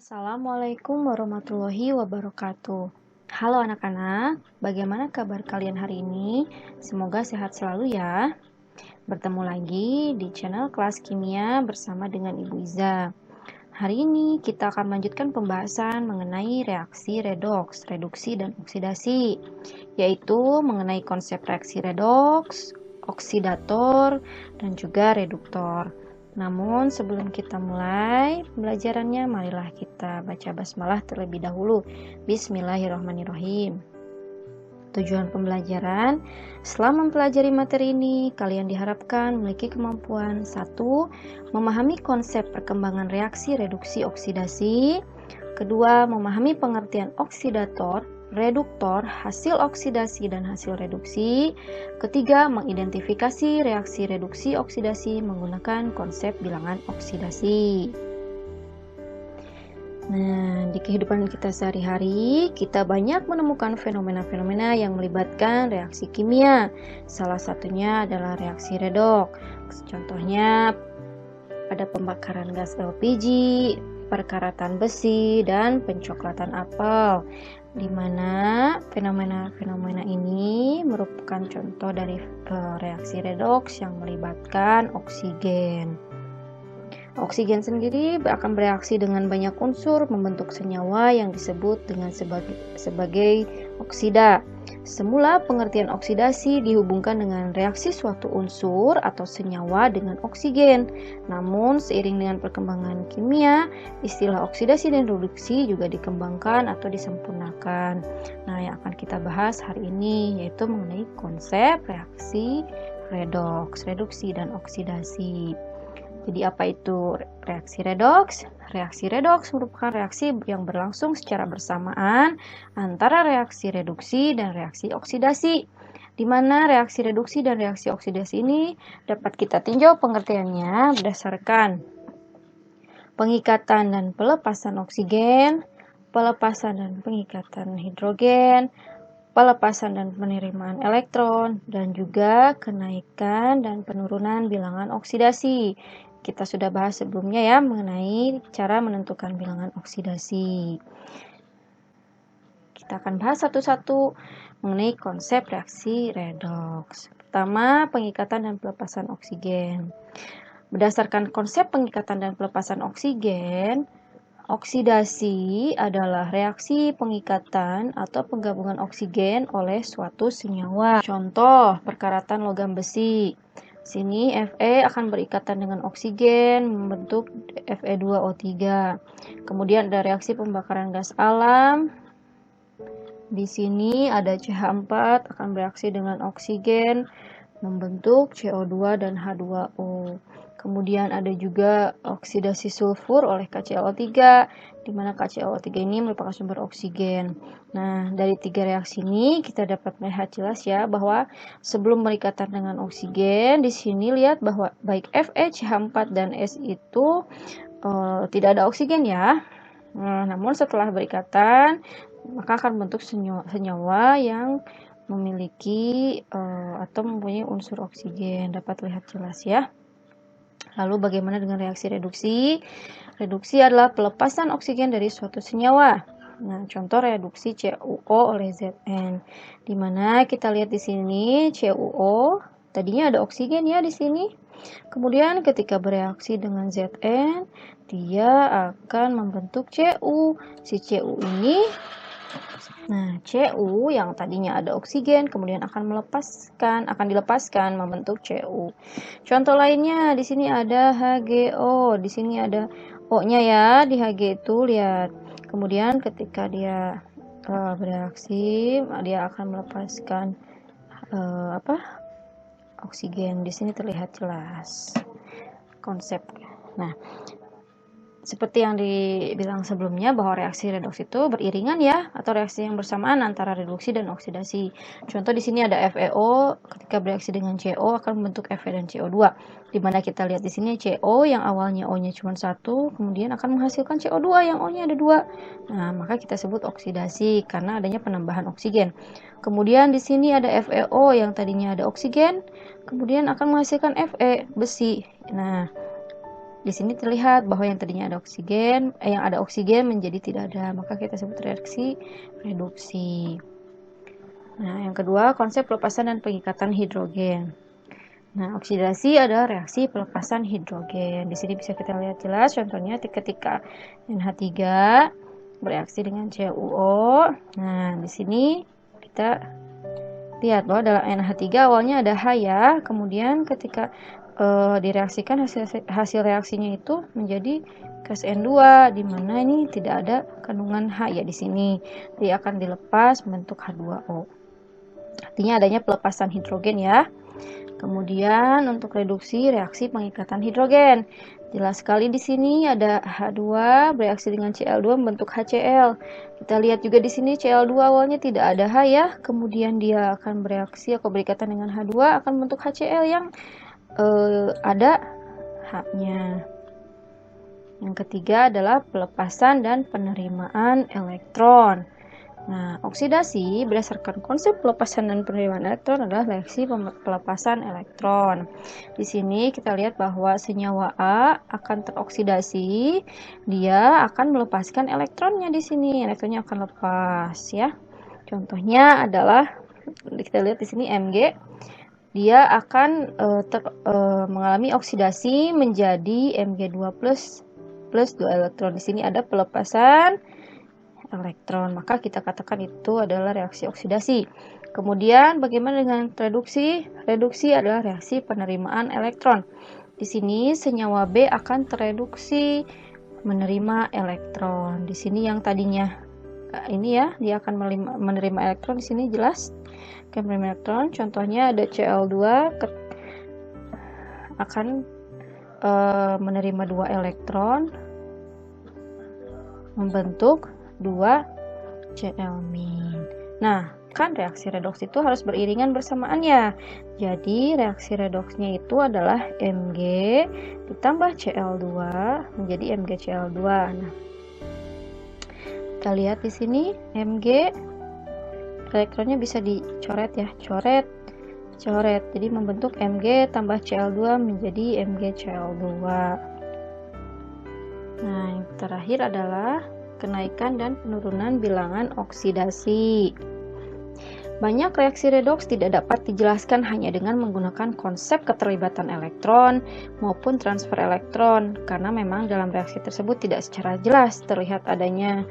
Assalamualaikum warahmatullahi wabarakatuh. Halo anak-anak, bagaimana kabar kalian hari ini? Semoga sehat selalu ya. Bertemu lagi di channel kelas kimia bersama dengan Ibu Iza. Hari ini kita akan melanjutkan pembahasan mengenai reaksi redoks, reduksi dan oksidasi, yaitu mengenai konsep reaksi redoks, oksidator, dan juga reduktor. Namun sebelum kita mulai pembelajarannya, marilah kita baca basmalah terlebih dahulu. Bismillahirrahmanirrahim. Tujuan pembelajaran, setelah mempelajari materi ini, kalian diharapkan memiliki kemampuan 1. Memahami konsep perkembangan reaksi reduksi oksidasi. 2. Memahami pengertian oksidator, reduktor, hasil oksidasi dan hasil reduksi. 3. Mengidentifikasi reaksi reduksi oksidasi menggunakan konsep bilangan oksidasi. Nah, di kehidupan kita sehari-hari, kita banyak menemukan fenomena-fenomena yang melibatkan reaksi kimia. Salah satunya adalah reaksi redoks. Contohnya pada pembakaran gas LPG, perkaratan besi, dan pencoklatan apel, di mana fenomena-fenomena ini merupakan contoh dari reaksi redoks yang melibatkan oksigen. Oksigen sendiri akan bereaksi dengan banyak unsur membentuk senyawa yang disebut dengan sebagai oksida. Semula pengertian oksidasi dihubungkan dengan reaksi suatu unsur atau senyawa dengan oksigen. Namun seiring dengan perkembangan kimia, istilah oksidasi dan reduksi juga dikembangkan atau disempurnakan. Nah, yang akan kita bahas hari ini yaitu mengenai konsep reaksi redoks, reduksi dan oksidasi. Jadi apa itu reaksi redoks? Reaksi redoks merupakan reaksi yang berlangsung secara bersamaan antara reaksi reduksi dan reaksi oksidasi, di mana reaksi reduksi dan reaksi oksidasi ini dapat kita tinjau pengertiannya berdasarkan pengikatan dan pelepasan oksigen, pelepasan dan pengikatan hidrogen, pelepasan dan penerimaan elektron, dan juga kenaikan dan penurunan bilangan oksidasi. Kita sudah bahas sebelumnya ya mengenai cara menentukan bilangan oksidasi. Kita akan bahas satu-satu mengenai konsep reaksi redoks. Pertama, pengikatan dan pelepasan oksigen. Berdasarkan konsep pengikatan dan pelepasan oksigen, oksidasi adalah reaksi pengikatan atau penggabungan oksigen oleh suatu senyawa. Contoh, perkaratan logam besi. Sini Fe akan berikatan dengan oksigen membentuk Fe2O3. Kemudian ada reaksi pembakaran gas alam. Di sini ada CH4 akan bereaksi dengan oksigen membentuk CO2 dan H2O. Kemudian ada juga oksidasi sulfur oleh KClO3, di mana KClO3 ini merupakan sumber oksigen. Nah, dari tiga reaksi ini kita dapat melihat jelas ya bahwa sebelum berikatan dengan oksigen, di sini lihat bahwa baik Fe, CH4 dan S itu tidak ada oksigen ya. Nah, namun setelah berikatan, maka akan bentuk senyawa yang memiliki atau mempunyai unsur oksigen. Dapat lihat jelas ya. Lalu bagaimana dengan reaksi reduksi? Reduksi adalah pelepasan oksigen dari suatu senyawa. Nah, contoh reduksi CuO oleh Zn, di mana kita lihat di sini CuO tadinya ada oksigen ya di sini. Kemudian ketika bereaksi dengan Zn, dia akan membentuk Cu. Si Cu ini, nah, Cu yang tadinya ada oksigen kemudian akan dilepaskan membentuk Cu. Contoh lainnya di sini ada HgO. Di sini ada O-nya ya di Hg itu lihat. Kemudian ketika dia bereaksi, dia akan melepaskan oksigen. Di sini terlihat jelas konsepnya. Nah, Seperti yang dibilang sebelumnya bahwa reaksi redoks itu beriringan ya, atau reaksi yang bersamaan antara reduksi dan oksidasi. Contoh di sini ada FeO ketika bereaksi dengan CO akan membentuk Fe dan CO2. Di mana kita lihat di sini CO yang awalnya O-nya cuma 1, kemudian akan menghasilkan CO2 yang O-nya ada 2. Nah, maka kita sebut oksidasi karena adanya penambahan oksigen. Kemudian di sini ada FeO yang tadinya ada oksigen, kemudian akan menghasilkan Fe, besi. Nah, di sini terlihat bahwa yang tadinya ada oksigen, yang ada oksigen menjadi tidak ada, maka kita sebut reaksi reduksi. Nah, yang kedua, konsep pelepasan dan pengikatan hidrogen. Nah, oksidasi adalah reaksi pelepasan hidrogen. Di sini bisa kita lihat jelas, contohnya ketika NH3 bereaksi dengan CuO. Nah, di sini kita lihat bahwa dalam NH3 awalnya ada H ya, kemudian ketika direaksikan hasil reaksinya itu menjadi gas N2, di mana ini tidak ada kandungan H ya di sini. Dia akan dilepas membentuk H2O. Artinya adanya pelepasan hidrogen ya. Kemudian untuk reduksi reaksi pengikatan hidrogen. Jelas sekali di sini ada H2 bereaksi dengan Cl2 membentuk HCl. Kita lihat juga di sini Cl2 awalnya tidak ada H ya, kemudian dia akan bereaksi atau berikatan dengan H2 akan membentuk HCl yang ada H-nya. Yang ketiga adalah pelepasan dan penerimaan elektron. Nah, oksidasi berdasarkan konsep pelepasan dan penerimaan elektron adalah reaksi pelepasan elektron. Di sini kita lihat bahwa senyawa A akan teroksidasi, dia akan melepaskan elektronnya di sini. Elektronnya akan lepas ya. Contohnya adalah kita lihat di sini Mg. Dia akan mengalami oksidasi menjadi Mg2+ plus 2 elektron. Di sini ada pelepasan elektron, maka kita katakan itu adalah reaksi oksidasi. Kemudian bagaimana dengan reduksi? Reduksi adalah reaksi penerimaan elektron. Di sini senyawa B akan tereduksi menerima elektron. Di sini yang tadinya ini ya, dia akan menerima elektron. Di sini jelas akan menerima elektron. Contohnya ada Cl2 akan menerima 2 elektron membentuk 2 Cl-. Nah, kan reaksi redoks itu harus beriringan bersamaannya. Jadi reaksi redoksnya itu adalah Mg ditambah Cl2 menjadi MgCl2. Nah, kita lihat di sini Mg elektronnya bisa dicoret ya, coret. Jadi membentuk Mg tambah Cl2 menjadi MgCl2. Nah, yang terakhir adalah kenaikan dan penurunan bilangan oksidasi. Banyak reaksi redoks tidak dapat dijelaskan hanya dengan menggunakan konsep keterlibatan elektron maupun transfer elektron, karena memang dalam reaksi tersebut tidak secara jelas terlihat adanya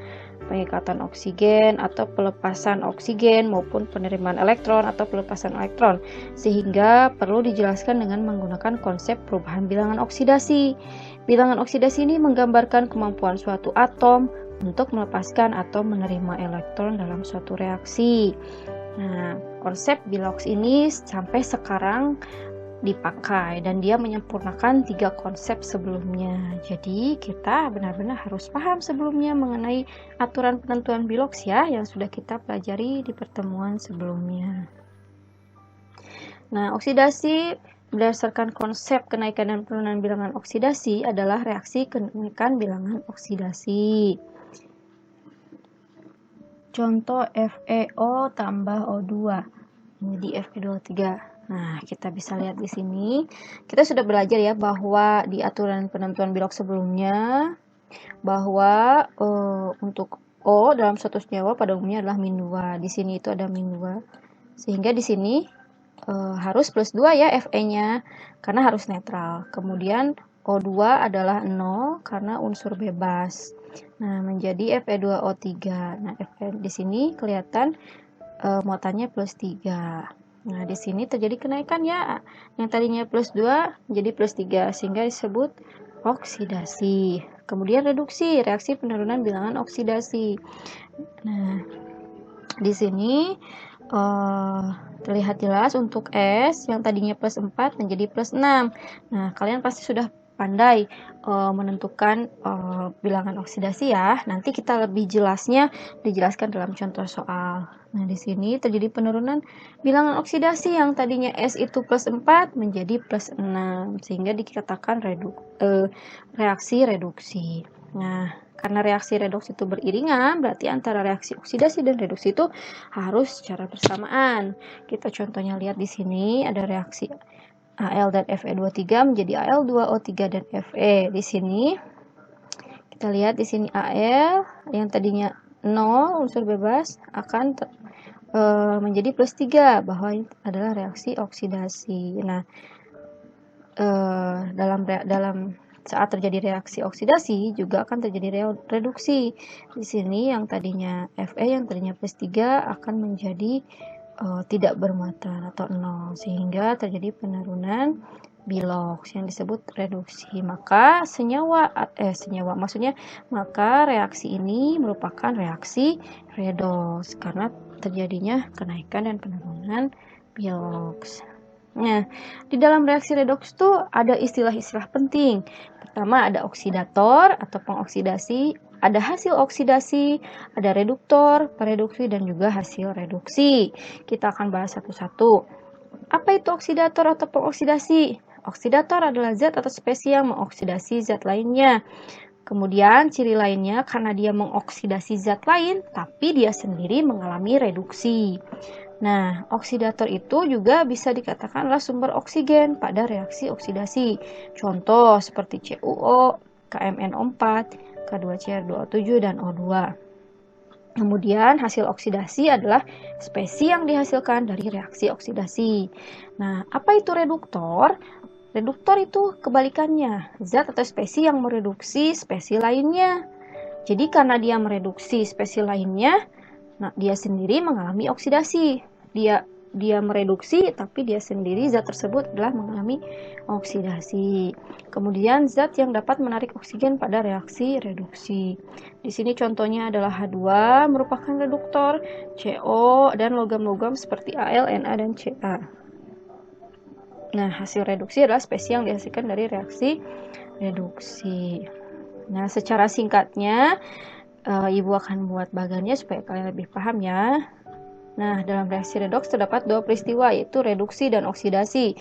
pengikatan oksigen atau pelepasan oksigen maupun penerimaan elektron atau pelepasan elektron, sehingga perlu dijelaskan dengan menggunakan konsep perubahan bilangan oksidasi. Bilangan oksidasi ini menggambarkan kemampuan suatu atom untuk melepaskan atau menerima elektron dalam suatu reaksi. Nah, konsep Bilox ini sampai sekarang dipakai dan dia menyempurnakan 3 konsep sebelumnya. Jadi kita benar-benar harus paham sebelumnya mengenai aturan penentuan Bilox ya, yang sudah kita pelajari di pertemuan sebelumnya. Nah, oksidasi berdasarkan konsep kenaikan dan penurunan bilangan oksidasi adalah reaksi kenaikan bilangan oksidasi. Contoh FeO tambah O2 menjadi Fe2O3. Nah, kita bisa lihat di sini. Kita sudah belajar ya bahwa di aturan penentuan Bilox sebelumnya bahwa untuk O dalam suatu senyawa pada umumnya adalah -2. Di sini itu ada -2. Sehingga di sini harus +2 ya Fe-nya karena harus netral. Kemudian O2 adalah 0 karena unsur bebas. Nah, menjadi Fe2O3. Nah, Fe di sini kelihatan muatannya +3. Nah, di sini terjadi kenaikan ya. Yang tadinya +2 menjadi +3 sehingga disebut oksidasi. Kemudian reduksi, reaksi penurunan bilangan oksidasi. Nah, di sini terlihat jelas untuk S yang tadinya +4 menjadi +6. Nah, kalian pasti sudah pandai menentukan bilangan oksidasi ya. Nanti kita lebih jelasnya dijelaskan dalam contoh soal. Nah, di sini terjadi penurunan bilangan oksidasi yang tadinya S itu plus 4 menjadi plus 6, sehingga dikatakan reaksi reduksi. Nah, karena reaksi redoks itu beriringan, berarti antara reaksi oksidasi dan reduksi itu harus secara bersamaan. Kita contohnya lihat di sini ada reaksi Al dan Fe23 menjadi Al2O3 dan Fe. Di sini kita lihat di sini Al yang tadinya 0 unsur bebas akan menjadi plus 3, bahwa ini adalah reaksi oksidasi. Nah, dalam saat terjadi reaksi oksidasi juga akan terjadi reduksi. Di sini yang tadinya Fe yang tadinya plus 3 akan menjadi tidak bermuatan atau 0, sehingga terjadi penurunan biloks yang disebut reduksi. Maka maka reaksi ini merupakan reaksi redoks karena terjadinya kenaikan dan penurunan biloks. Nah, di dalam reaksi redoks itu ada istilah-istilah penting. Pertama ada oksidator atau pengoksidasi, ada hasil oksidasi, ada reduktor, pereduksi, dan juga hasil reduksi. Kita akan bahas satu-satu. Apa itu oksidator atau pengoksidasi? Oksidator adalah zat atau spesies yang mengoksidasi zat lainnya. Kemudian ciri lainnya karena dia mengoksidasi zat lain, tapi dia sendiri mengalami reduksi. Nah, oksidator itu juga bisa dikatakanlah sumber oksigen pada reaksi oksidasi. Contoh seperti CuO, KMnO4, K2Cr2O7, dan O2. Kemudian hasil oksidasi adalah spesies yang dihasilkan dari reaksi oksidasi. Nah, apa itu reduktor? Reduktor itu kebalikannya, zat atau spesies yang mereduksi spesies lainnya. Jadi karena dia mereduksi spesies lainnya, nah dia sendiri mengalami oksidasi. Dia mereduksi, tapi dia sendiri zat tersebut adalah mengalami oksidasi. Kemudian zat yang dapat menarik oksigen pada reaksi reduksi. Di sini contohnya adalah H2 merupakan reduktor, CO dan logam-logam seperti Al, Na, dan Ca. Nah, hasil reduksi adalah spesies yang dihasilkan dari reaksi reduksi. Nah, secara singkatnya Ibu akan buat bagannya supaya kalian lebih paham ya. Nah, dalam reaksi redoks terdapat dua peristiwa, yaitu reduksi dan oksidasi,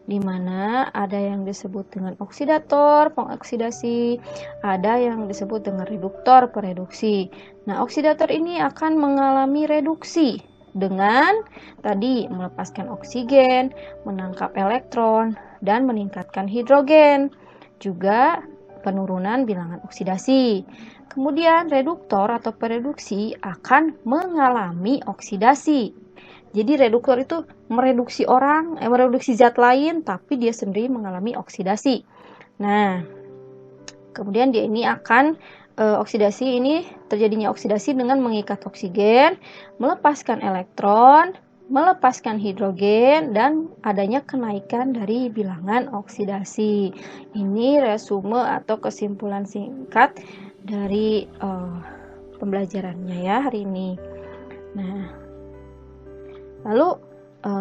di mana ada yang disebut dengan oksidator, pengoksidasi, ada yang disebut dengan reduktor, pereduksi. Nah, oksidator ini akan mengalami reduksi dengan tadi melepaskan oksigen, menangkap elektron, dan meningkatkan hidrogen, juga penurunan bilangan oksidasi. Kemudian reduktor atau pereduksi akan mengalami oksidasi. Jadi reduktor itu mereduksi zat lain, tapi dia sendiri mengalami oksidasi. Nah, kemudian dia ini akan oksidasi ini terjadinya oksidasi dengan mengikat oksigen, melepaskan elektron, melepaskan hidrogen, dan adanya kenaikan dari bilangan oksidasi. Ini resume atau kesimpulan singkat dari pembelajarannya ya hari ini. Nah, lalu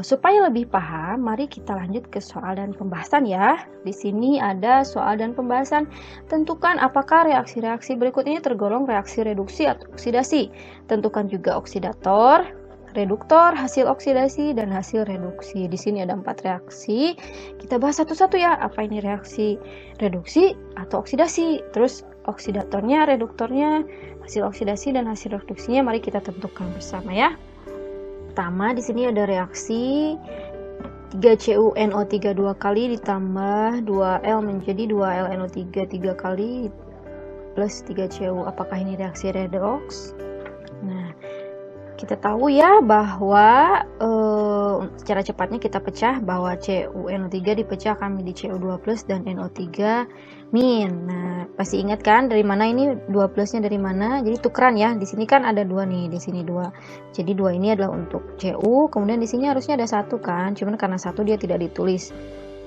supaya lebih paham, mari kita lanjut ke soal dan pembahasan ya. Di sini ada soal dan pembahasan. Tentukan apakah reaksi-reaksi berikut ini tergolong reaksi reduksi atau oksidasi. Tentukan juga oksidator, reduktor, hasil oksidasi, dan hasil reduksi. Di sini ada 4 reaksi. Kita bahas satu-satu ya. Apa ini reaksi reduksi atau oksidasi? Terus oksidatornya, reduktornya, hasil oksidasi, dan hasil reduksinya mari kita tentukan bersama ya. Pertama, di sini ada reaksi 3CuNO3 2 kali ditambah 2L menjadi 2LNO3 3 kali plus 3Cu. Apakah ini reaksi redoks? Nah, kita tahu ya bahwa secara cepatnya kita pecah bahwa CuNO3 dipecah akan menjadi Cu2 plus dan NO3 min. Nah, pasti ingat kan dari mana ini 2 plusnya dari mana? Jadi tukeran ya. Di sini kan ada 2 nih, di sini 2. Jadi 2 ini adalah untuk Cu, kemudian di sini harusnya ada 1 kan. Cuman karena 1 dia tidak ditulis.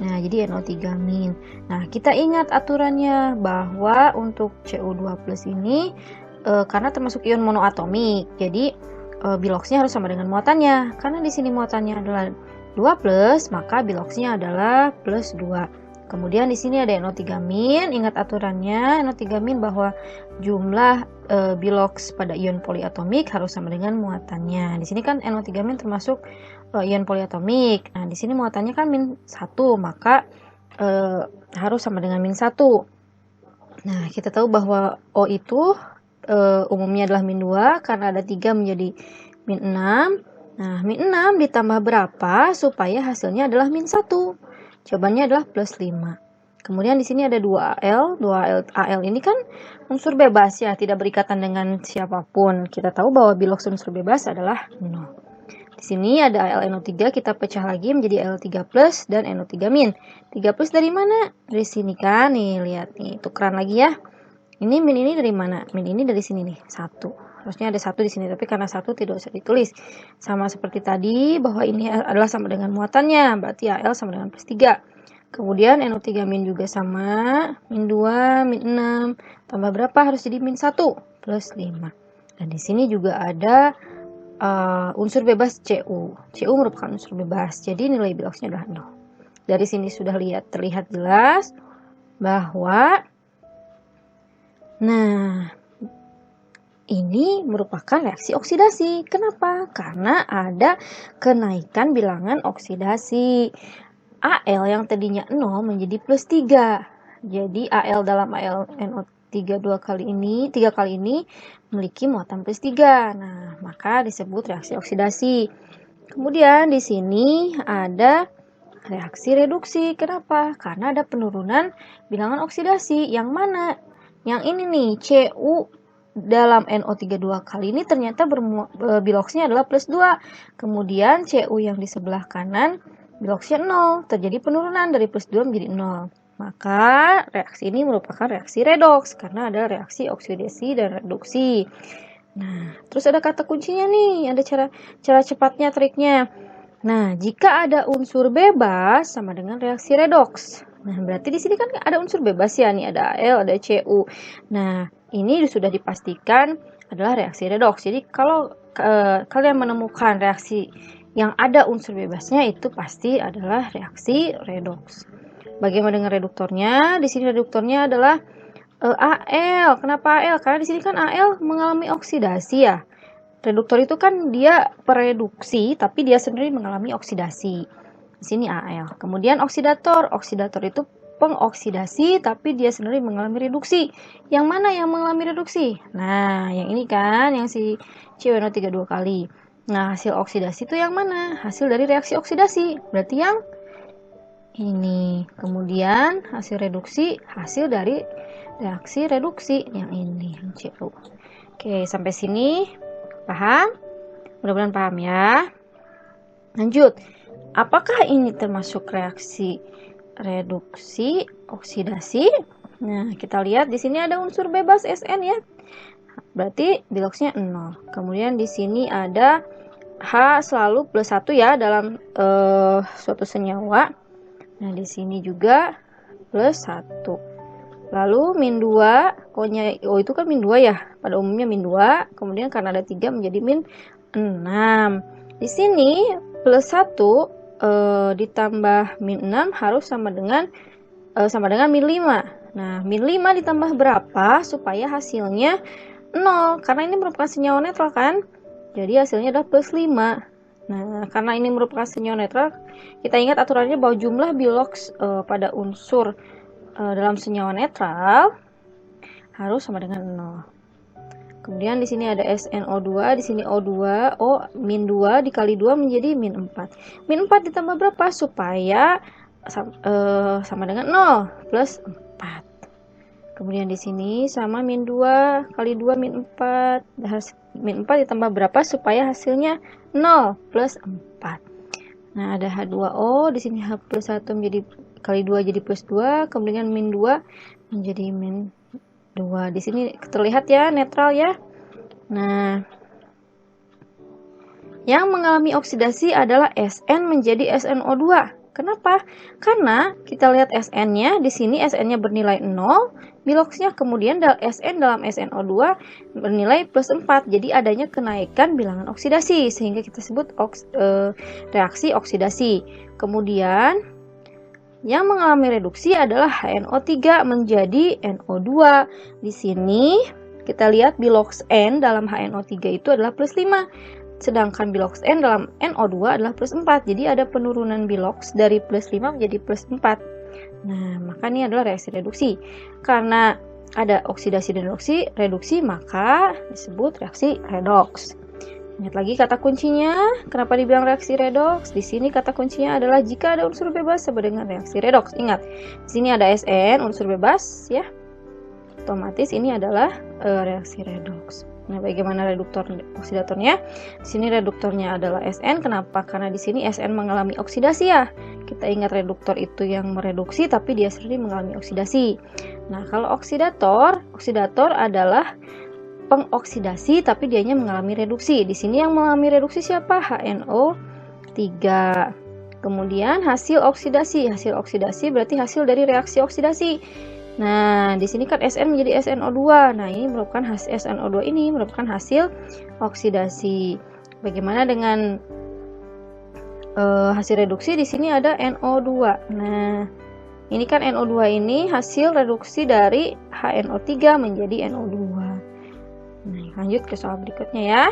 Nah, jadi NO3 min. Nah, kita ingat aturannya bahwa untuk Cu2 plus ini karena termasuk ion monoatomik. Jadi biloksnya harus sama dengan muatannya. Karena di sini muatannya adalah 2 plus, maka biloksnya adalah plus 2. Kemudian di sini ada NO3-, ingat aturannya NO3- bahwa jumlah biloks pada ion poliatomik harus sama dengan muatannya. Di sini kan NO3- termasuk ion poliatomik. Nah, di sini muatannya kan -1, maka harus sama dengan -1. Nah, kita tahu bahwa O itu umumnya adalah -2 karena ada 3 menjadi -6. Nah, -6 ditambah berapa supaya hasilnya adalah -1? Jawabannya adalah +5. Kemudian di sini ada 2Al. 2Al ini kan unsur bebas ya, tidak berikatan dengan siapapun. Kita tahu bahwa biloks unsur bebas adalah 0. Di sini ada AlNO3, kita pecah lagi menjadi Al3+ dan NO3-. 3+ dari mana? Dari sini kan, nih lihat nih, tukeran lagi ya. Ini min ini dari mana? Min ini dari sini nih, 1. Harusnya ada 1 di sini, tapi karena 1 tidak usah ditulis. Sama seperti tadi, bahwa ini adalah sama dengan muatannya, berarti Al sama dengan +3. Kemudian NO3- juga sama, -2, -6, tambah berapa? Harus jadi -1, +5. Dan di sini juga ada unsur bebas Cu. Cu merupakan unsur bebas, jadi nilai biloksnya adalah 0. Dari sini sudah terlihat jelas bahwa ini merupakan reaksi oksidasi. Kenapa? Karena ada kenaikan bilangan oksidasi. Al yang tadinya 0 menjadi +3. Jadi Al dalam AlNO3 3 kali ini memiliki muatan +3. Nah, maka disebut reaksi oksidasi. Kemudian di sini ada reaksi reduksi. Kenapa? Karena ada penurunan bilangan oksidasi. Yang mana? Yang ini nih, Cu dalam NO3 2 kali ini ternyata biloksnya adalah +2. Kemudian Cu yang di sebelah kanan biloksnya 0. Terjadi penurunan dari +2 menjadi 0. Maka reaksi ini merupakan reaksi redoks karena ada reaksi oksidasi dan reduksi. Nah, terus ada kata kuncinya nih, ada cara cepatnya, triknya. Nah, jika ada unsur bebas sama dengan reaksi redoks. Nah, berarti di sini kan ada unsur bebas ya, nih ada Al, ada Cu. Nah, ini sudah dipastikan adalah reaksi redoks. Jadi kalau kalian menemukan reaksi yang ada unsur bebasnya, itu pasti adalah reaksi redoks. Bagaimana dengan reduktornya? Di sini reduktornya adalah Al. Kenapa Al? Karena di sini kan Al mengalami oksidasi ya. Reduktor itu kan dia pereduksi, tapi dia sendiri mengalami oksidasi. Di sini Al. Kemudian oksidator. Oksidator itu pengoksidasi, tapi dia sendiri mengalami reduksi. Yang mana yang mengalami reduksi? Nah, yang ini kan, yang si CuNO3 2 kali. Nah, hasil oksidasi itu yang mana? Hasil dari reaksi oksidasi. Berarti yang ini. Kemudian hasil reduksi, hasil dari reaksi reduksi. Yang ini, yang Cu. Oke, sampai sini paham? Mudah-mudahan paham ya. Lanjut. Apakah ini termasuk reaksi reduksi oksidasi? Nah, kita lihat di sini ada unsur bebas Sn ya. Berarti biloksnya 0. Kemudian di sini ada H selalu +1 ya dalam suatu senyawa. Nah, di sini juga +1. Lalu -2, O itu kan -2 ya. Pada umumnya -2, kemudian karena ada 3 menjadi -6. Di sini +1 ditambah -6 harus sama dengan -5. Nah, -5 ditambah berapa supaya hasilnya 0? Karena ini merupakan senyawa netral kan? Jadi hasilnya adalah +5. Nah, karena ini merupakan senyawa netral, kita ingat aturannya bahwa jumlah biloks pada unsur dalam senyawa netral harus sama dengan 0. Kemudian di sini ada SnO2, di sini O2, O -2 dikali 2 menjadi -4. -4 ditambah berapa supaya sama dengan 0, +4. Kemudian di sini sama -2 kali 2 -4. -4 ditambah berapa supaya hasilnya 0, +4. Nah, ada H2O, di sini H+1 menjadi kali 2 jadi +2, kemudian -2 menjadi -2. Di sini terlihat ya, netral ya. Nah, yang mengalami oksidasi adalah Sn menjadi SnO2. Kenapa? Karena kita lihat Sn-nya, di sini Sn-nya bernilai 0, biloksnya kemudian Sn dalam SnO2 bernilai +4. Jadi adanya kenaikan bilangan oksidasi, sehingga kita sebut reaksi oksidasi. Kemudian Yang mengalami reduksi adalah HNO3 menjadi NO2. Di sini kita lihat bilox N dalam HNO3 itu adalah plus 5. Sedangkan bilox N dalam NO2 adalah plus 4. Jadi ada penurunan bilox dari plus 5 menjadi plus 4. Nah, maka ini adalah reaksi reduksi. Karena ada oksidasi dan reduksi, maka disebut reaksi redoks. Ingat lagi kata kuncinya, kenapa dibilang reaksi redoks? Di sini kata kuncinya adalah jika ada unsur bebas sama dengan reaksi redoks. Ingat, di sini ada SN, unsur bebas, ya. Otomatis ini adalah reaksi redoks. Nah, bagaimana reduktor oksidatornya? Di sini reduktornya adalah SN. Kenapa? Karena di sini SN mengalami oksidasi ya. Kita ingat reduktor itu yang mereduksi, tapi dia sendiri mengalami oksidasi. Nah, kalau oksidator adalah pengoksidasi, tapi dianya mengalami reduksi. Di sini yang mengalami reduksi siapa? HNO3. Kemudian hasil oksidasi. Hasil oksidasi berarti hasil dari reaksi oksidasi. Nah, di sini kan SN menjadi SNO2. Nah, ini merupakan hasil SNO2 ini merupakan hasil oksidasi. Bagaimana dengan hasil reduksi? Di sini ada NO2. Nah, ini kan NO2 ini hasil reduksi dari HNO3 menjadi NO2. Nah, lanjut ke soal berikutnya ya.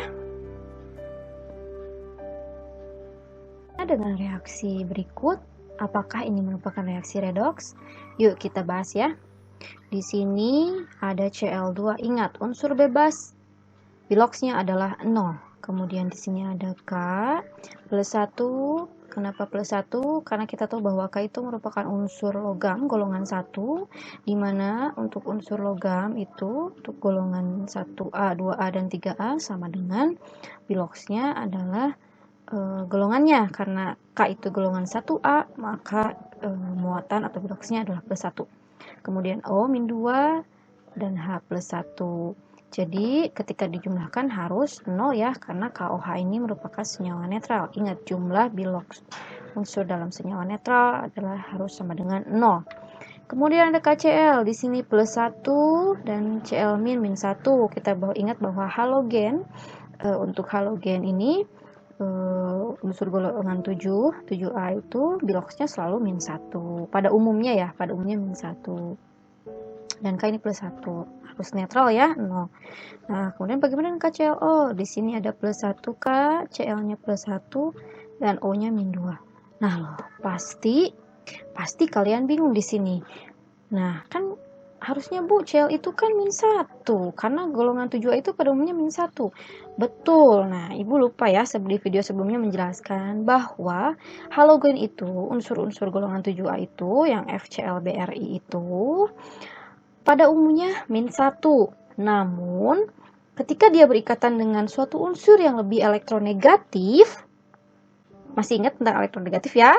Nah, dengan reaksi berikut, apakah ini merupakan reaksi redoks? Yuk kita bahas ya. Di sini ada Cl2. Ingat, unsur bebas biloxnya adalah 0. Kemudian di sini ada K plus 1. Kenapa plus 1? Karena kita tahu bahwa K itu merupakan unsur logam golongan 1, di mana untuk unsur logam itu untuk golongan 1A, 2A, dan 3A sama dengan biloxnya adalah golongannya. Karena K itu golongan 1A, maka muatan atau biloxnya adalah plus 1. Kemudian O-2 dan H plus 1. Jadi ketika dijumlahkan harus 0 ya, karena KOH ini merupakan senyawa netral. Ingat, jumlah bilox unsur dalam senyawa netral adalah harus sama dengan 0. Kemudian ada KCl, di sini plus 1 dan Cl min 1. Kita ingat bahwa halogen, untuk halogen ini unsur golongan 7, 7A itu biloxnya selalu min 1. Pada umumnya ya, pada umumnya min 1. Dan K ini plus 1. Harus netral ya, 0. Nah, kemudian bagaimana dengan KClO? Di sini ada plus 1K, Cl-nya plus 1, dan O-nya min 2. Nah, loh, pasti kalian bingung di sini. Nah, kan harusnya Bu, Cl itu kan min 1, karena golongan 7A itu pada umumnya min 1. Betul. Nah, Ibu lupa ya di video sebelumnya menjelaskan bahwa halogen itu, unsur-unsur golongan 7A itu, yang FClBrI itu, pada umumnya min 1. Namun, ketika dia berikatan dengan suatu unsur yang lebih elektronegatif, masih ingat tentang elektronegatif ya?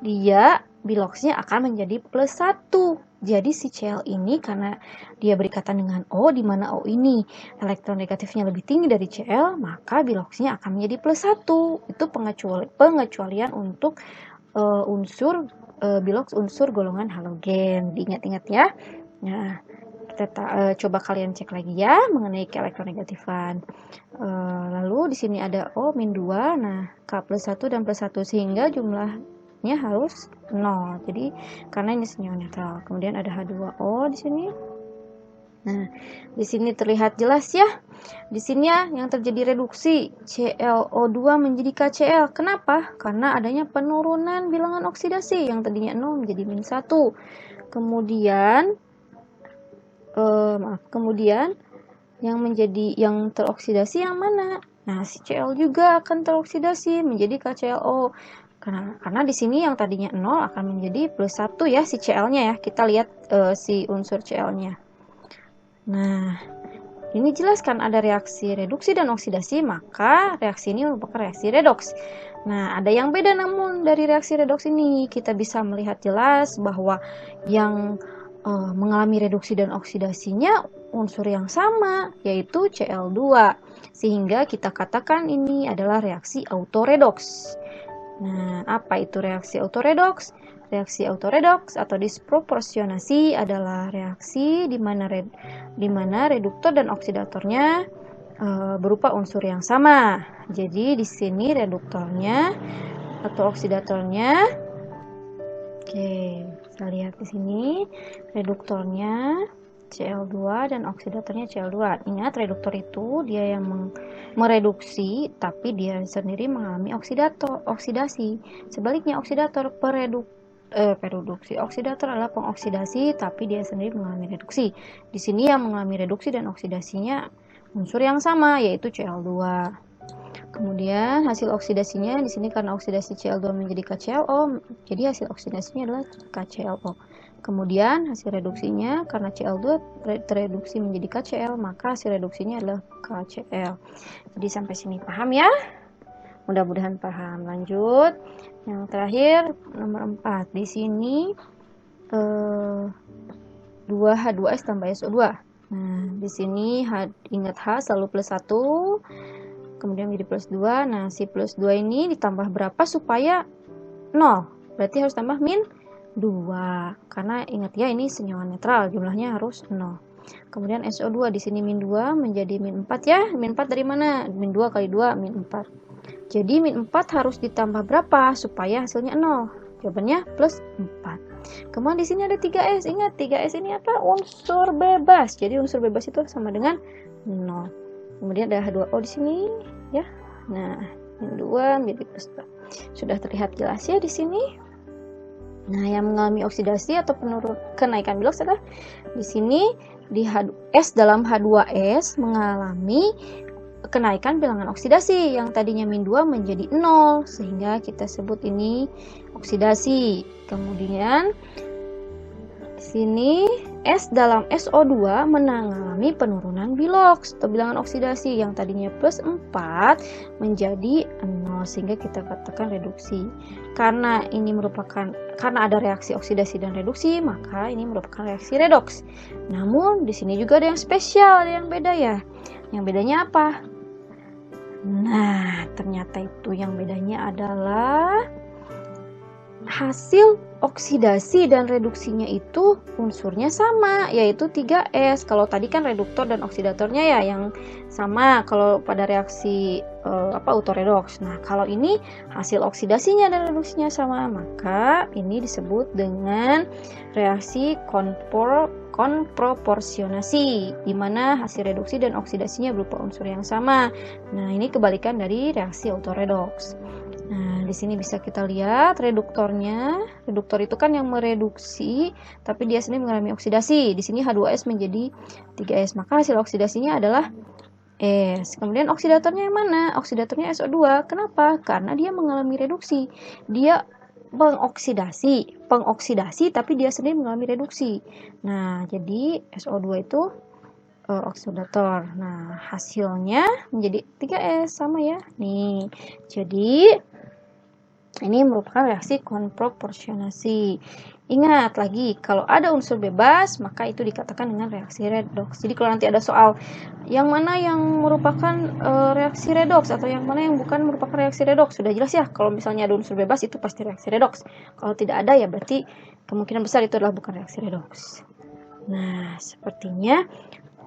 Dia biloxnya akan menjadi plus 1. Jadi si Cl ini karena dia berikatan dengan O, di mana O ini elektronegatifnya lebih tinggi dari Cl, maka biloxnya akan menjadi plus 1. Itu pengecualian untuk unsur bilox unsur golongan halogen. Diingat-ingat ya. Nah, kita coba kalian cek lagi ya mengenai keelektronegatifan. Lalu di sini ada O-2, nah K plus 1 dan plus 1, sehingga jumlahnya harus 0. Jadi karena ini senyawa netral. Kemudian ada H2O di sini. Nah, di sini terlihat jelas ya. Di sini ya yang terjadi reduksi ClO2 menjadi KCl. Kenapa? Karena adanya penurunan bilangan oksidasi yang tadinya 0 menjadi min 1. Kemudian yang teroksidasi yang mana? Nah, si Cl juga akan teroksidasi menjadi KClO. Karena di sini yang tadinya 0 akan menjadi plus 1 ya si Cl-nya ya. Kita lihat si unsur Cl-nya. Nah, ini jelaskan ada reaksi reduksi dan oksidasi, maka reaksi ini merupakan reaksi redoks. Nah, ada yang beda namun dari reaksi redoks ini. Kita bisa melihat jelas bahwa yang mengalami reduksi dan oksidasinya unsur yang sama, yaitu Cl2. Sehingga kita katakan ini adalah reaksi autoredoks. Nah, apa itu reaksi autoredoks? Reaksi autoredoks atau disproporsionasi adalah reaksi di mana reduktor dan oksidatornya berupa unsur yang sama. Jadi di sini reduktornya atau oksidatornya Oke, kita lihat di sini reduktornya Cl2 dan oksidatornya Cl2. Ingat, reduktor itu dia yang mereduksi, tapi dia sendiri mengalami oksidasi. Sebaliknya oksidator pereduksi. Oksidator adalah pengoksidasi, tapi dia sendiri mengalami reduksi. Di sini yang mengalami reduksi dan oksidasinya unsur yang sama, yaitu Cl2. Kemudian hasil oksidasinya di sini karena oksidasi Cl2 menjadi KClO, jadi hasil oksidasinya adalah KClO. Kemudian hasil reduksinya karena Cl2 tereduksi menjadi KCl, maka hasil reduksinya adalah KCl. Jadi sampai sini paham ya? Mudah-mudahan paham. Lanjut. Yang terakhir nomor 4. Di sini 2H2S tambah SO2. Nah, di sini ingat H selalu plus 1. Kemudian menjadi plus 2. Nah, si plus 2 ini ditambah berapa supaya 0? Berarti harus tambah min 2. Karena ingat ya, ini senyawa netral, jumlahnya harus 0. Kemudian SO2 di sini min 2 menjadi min 4 ya. Min 4 dari mana? Min 2 kali 2 min 4. Jadi min 4 harus ditambah berapa supaya hasilnya 0? Jawabannya plus 4. Kemudian di sini ada 3S. Ingat, 3S ini apa? Unsur bebas. Jadi unsur bebas itu sama dengan 0. Kemudian ada H2O di sini ya. Nah, min 2 menjadi plus 2. Sudah terlihat jelas ya di sini. Nah, yang mengalami oksidasi atau kenaikan biloks adalah di sini di S dalam H2S mengalami kenaikan bilangan oksidasi yang tadinya min 2 menjadi 0, sehingga kita sebut ini oksidasi. Kemudian di sini S dalam SO2 mengalami penurunan biloks atau bilangan oksidasi yang tadinya plus 4 menjadi 0, sehingga kita katakan reduksi. Karena ada reaksi oksidasi dan reduksi, maka ini merupakan reaksi redoks. Namun di sini juga ada yang spesial, ada yang beda ya. Yang bedanya apa? Nah, ternyata itu yang bedanya adalah hasil oksidasi dan reduksinya itu unsurnya sama, yaitu 3S. Kalau tadi kan reduktor dan oksidatornya ya yang sama kalau pada reaksi autoredoks. Nah, kalau ini hasil oksidasinya dan reduksinya sama, maka ini disebut dengan reaksi konproporsionasi, di mana hasil reduksi dan oksidasinya berupa unsur yang sama. Nah, ini kebalikan dari reaksi autoredoks. Nah, di sini bisa kita lihat reduktornya. Reduktor itu kan yang mereduksi, tapi dia sendiri mengalami oksidasi. Di sini H2S menjadi 3S, maka hasil oksidasinya adalah S. Kemudian oksidatornya yang mana? Oksidatornya SO2. Kenapa? Karena dia mengalami reduksi. Dia pengoksidasi, tapi dia sendiri mengalami reduksi. Nah, jadi SO2 itu oksidator. Nah, hasilnya menjadi 3S, sama ya. Nih, jadi ini merupakan reaksi konproporsionasi. Ingat lagi, kalau ada unsur bebas, maka itu dikatakan dengan reaksi redoks. Jadi kalau nanti ada soal yang mana yang merupakan reaksi redoks atau yang mana yang bukan merupakan reaksi redoks, sudah jelas ya. Kalau misalnya ada unsur bebas, itu pasti reaksi redoks. Kalau tidak ada, ya berarti kemungkinan besar itu adalah bukan reaksi redoks. Nah, sepertinya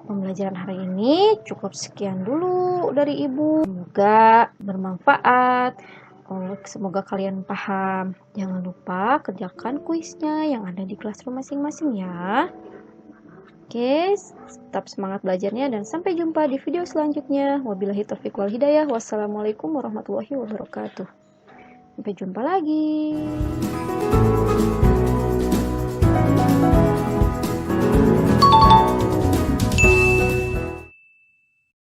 pembelajaran hari ini cukup sekian dulu dari Ibu. Semoga bermanfaat. Semoga kalian paham. Jangan lupa kerjakan kuisnya yang ada di classroom masing-masing ya. Oke, tetap semangat belajarnya dan sampai jumpa di video selanjutnya. Wabillahi taufiq wal hidayah. Wassalamualaikum warahmatullahi wabarakatuh. Sampai jumpa lagi.